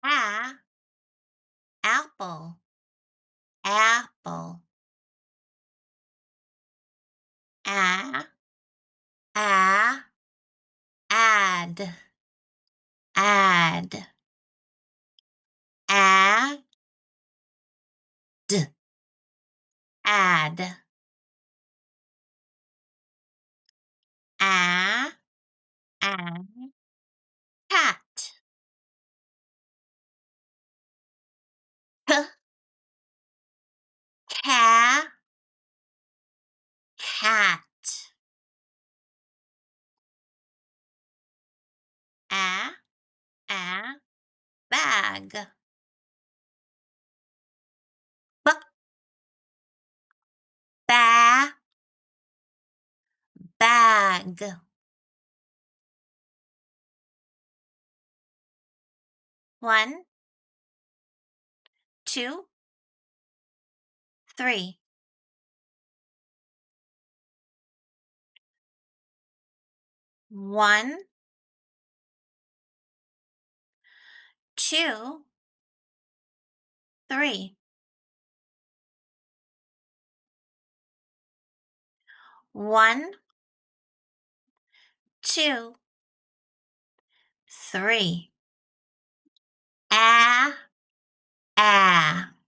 A, apple, apple. A, a, add, add. Add, add. A, a, cat. P, ca, cat. A, bag. B, ba, bag. 1, 2, 3. 1, 2, 3. 1, 2, 3. A, a.